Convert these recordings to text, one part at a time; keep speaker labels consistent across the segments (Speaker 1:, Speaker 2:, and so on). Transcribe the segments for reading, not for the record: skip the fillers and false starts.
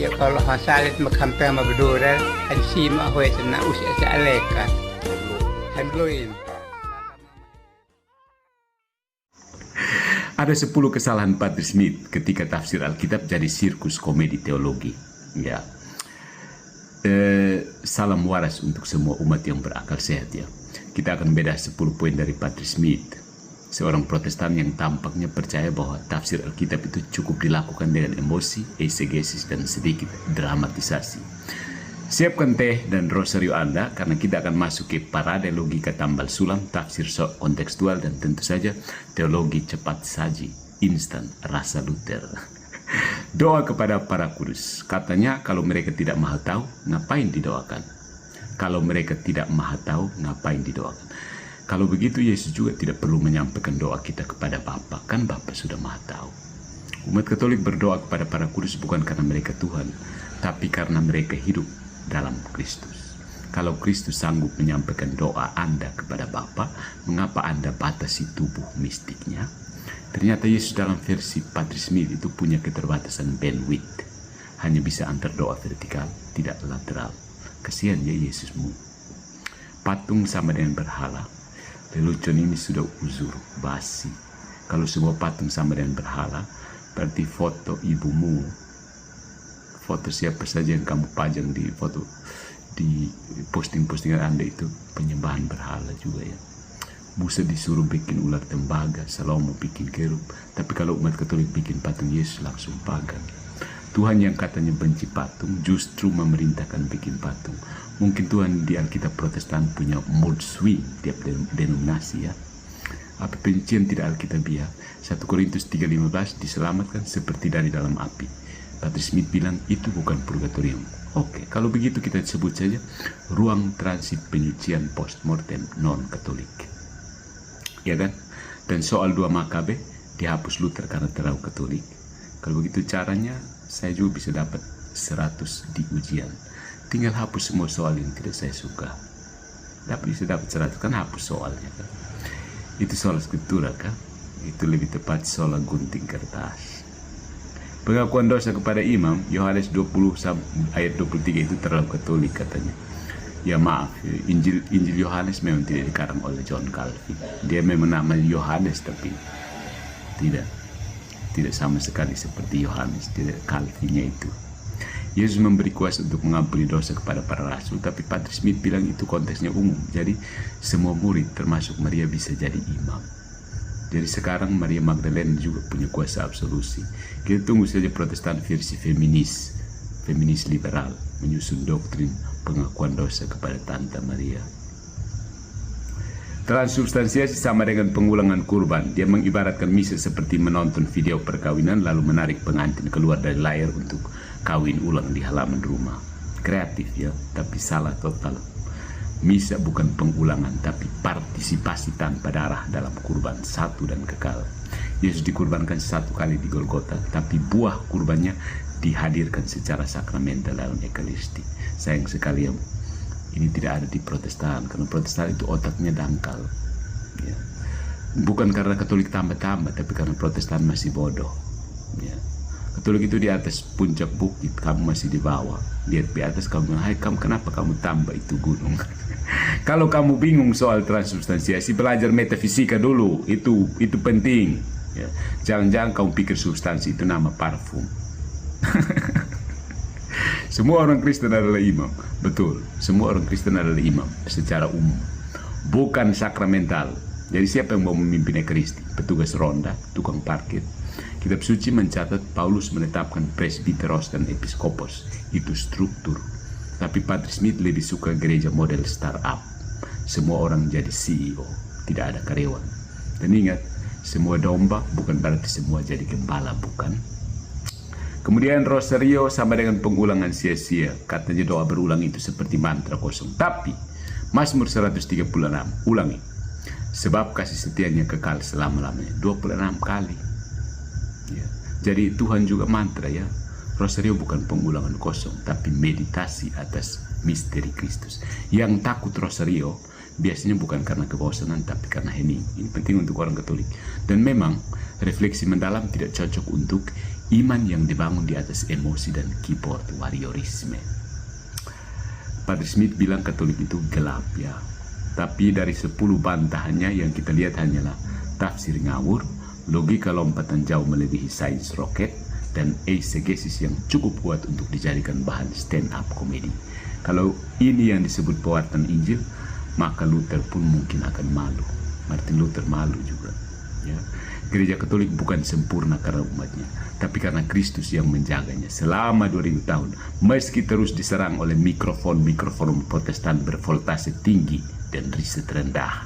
Speaker 1: ya kalau hasalit makampe mabdura hadisi ma hoy sana usia sa aleka handloin.
Speaker 2: Ada 10 kesalahan Patrick Smith ketika tafsir Alkitab jadi sirkus komedi teologi. Ya, salam waras untuk semua umat yang berakal sehat ya. Kita akan beda 10 poin dari Patrick Smith, seorang Protestan yang tampaknya percaya bahwa tafsir Alkitab itu cukup dilakukan dengan emosi, eisegesis, dan sedikit dramatisasi. Siapkan teh dan rosario Anda karena kita akan masuk ke parade logika tambal sulam, tafsir sok kontekstual, dan tentu saja teologi cepat saji, instan, rasa Luther. Doa kepada para kudus. Katanya kalau mereka tidak maha tahu, ngapain didoakan? Kalau mereka tidak maha tahu, ngapain didoakan? Kalau begitu Yesus juga tidak perlu menyampaikan doa kita kepada Bapa, kan Bapa sudah maha tahu. Umat Katolik berdoa kepada para kudus bukan karena mereka Tuhan, tapi karena mereka hidup dalam Kristus. Kalau Kristus sanggup menyampaikan doa Anda kepada Bapa, mengapa Anda batasi tubuh mistiknya? Ternyata Yesus dalam versi Patrick Smith itu punya keterbatasan bandwidth. Hanya bisa antar doa vertikal, tidak lateral. Kasihan ya Yesusmu. Patung sama dengan berhala. Lelucon ini sudah uzur, basi. Kalau semua patung sama dengan berhala, berarti foto ibumu, foto siapa saja yang kamu pajang di foto di posting-postingan Anda itu penyembahan berhala juga ya. Musa disuruh bikin ular tembaga, Salomo bikin kerub, tapi kalau umat Katolik bikin patung Yesus langsung pagan. Tuhan yang katanya benci patung justru memerintahkan bikin patung. Mungkin Tuhan di Alkitab Protestan punya mood swing tiap denominasi ya. Apa pencian tidak Alkitabiah? 1 Korintus 3:15 diselamatkan seperti dari dalam api. Patrick Smith bilang itu bukan purgatorium. Oke, kalau begitu kita sebut saja ruang transit penyucian postmortem non-Katolik. Ya kan? Dan soal 2 Makabe dihapus Luther karena terlalu Katolik. Kalau begitu caranya, saya juga bisa dapat 100 di ujian. Tinggal hapus semua soal yang tidak saya suka. Bisa dapat 100, kan hapus soalnya kan. Itu soal skriptura kan? Itu lebih tepat soal gunting kertas. Pengakuan dosa kepada imam, Yohanes 20 ayat 23 itu terlalu Katolik katanya. Ya maaf, Injil Yohanes memang tidak dikarang oleh John Calvin. Dia memang namanya Yohanes tapi tidak sama sekali seperti Yohanes, tidak Calvinnya itu. Yesus memberi kuasa untuk mengampuni dosa kepada para rasul, tapi Patrick Smith bilang itu konteksnya umum. Jadi semua murid termasuk Maria bisa jadi imam. Jadi sekarang Maria Magdalena juga punya kuasa absolusi. Kita tunggu saja Protestan versi feminis liberal menyusun doktrin pengakuan dosa kepada Tante Maria. Transubstansiasi sama dengan pengulangan kurban. Dia mengibaratkan misa seperti menonton video perkawinan lalu menarik pengantin keluar dari layar untuk kawin ulang di halaman rumah. Kreatif ya, tapi salah total. Misa bukan pengulangan, tapi partisipasi tanpa darah dalam kurban satu dan kekal. Yesus dikurbankan 1 kali di Golgota, tapi buah kurbannya dihadirkan secara sakramental dalam Ekaristi. Sayang sekali ya, ini tidak ada di Protestan, karena Protestan itu otaknya dangkal. Ya. Bukan karena Katolik tambah-tambah, tapi karena Protestan masih bodoh. Ya. Katolik itu di atas puncak bukit, kamu masih di bawah. Lihat di atas, kamu bilang, hai kamu kenapa kamu tambah itu gunung? Kalau kamu bingung soal transubstansiasi, belajar metafisika dulu, itu penting. Ya. Jangan-jangan kamu pikir substansi itu nama parfum. Semua orang Kristen adalah imam, betul. Semua orang Kristen adalah imam secara umum, bukan sakramental. Jadi siapa yang mau memimpin Ekaristi? Petugas ronda, tukang parkir. Kitab suci mencatat Paulus menetapkan presbiteros dan episkopos, itu struktur. Tapi Patrick Smith lebih suka gereja model startup. Semua orang jadi CEO, tidak ada karyawan. Dan ingat, semua domba bukan berarti semua jadi gembala, bukan? Kemudian rosario sama dengan pengulangan sia-sia. Katanya doa berulang itu seperti mantra kosong. Tapi Mazmur 136, ulangi. Sebab kasih setianya kekal selama-lamanya. 26 kali. Ya. Jadi Tuhan juga mantra ya. Rosario bukan pengulangan kosong, tapi meditasi atas misteri Kristus. Yang takut rosario biasanya bukan karena kebosanan, tapi karena hening. Ini penting untuk orang Katolik. Dan memang refleksi mendalam tidak cocok untuk Iman yang dibangun di atas emosi dan keyboard warriorisme. Padre Smith bilang Katolik itu gelap ya. Tapi dari 10 bantahannya yang kita lihat hanyalah tafsir ngawur, logika lompatan jauh melebihi sains roket, dan eisegesis yang cukup kuat untuk dijadikan bahan stand up komedi. Kalau ini yang disebut pewartaan Injil, maka Luther pun mungkin akan malu. Martin Luther malu juga. Ya. Gereja Katolik bukan sempurna karena umatnya, tapi karena Kristus yang menjaganya selama 2000 tahun, meski terus diserang oleh mikrofon Protestan bervoltase tinggi dan riset rendah.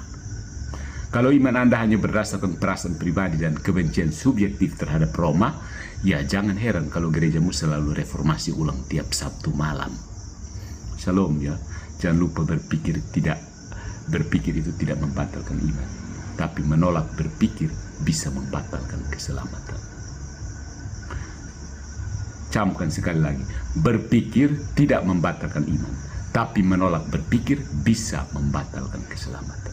Speaker 2: Kalau iman Anda hanya berdasarkan perasaan pribadi dan kebencian subjektif terhadap Roma, ya jangan heran kalau gerejamu selalu reformasi ulang tiap Sabtu malam. Shalom ya, jangan lupa berpikir itu tidak membatalkan iman, tapi menolak berpikir bisa membatalkan keselamatan. Camkan sekali lagi, berpikir tidak membatalkan iman, tapi menolak berpikir bisa membatalkan keselamatan.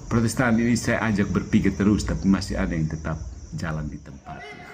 Speaker 2: Protestan ini saya ajak berpikir terus, tapi masih ada yang tetap jalan di tempatnya.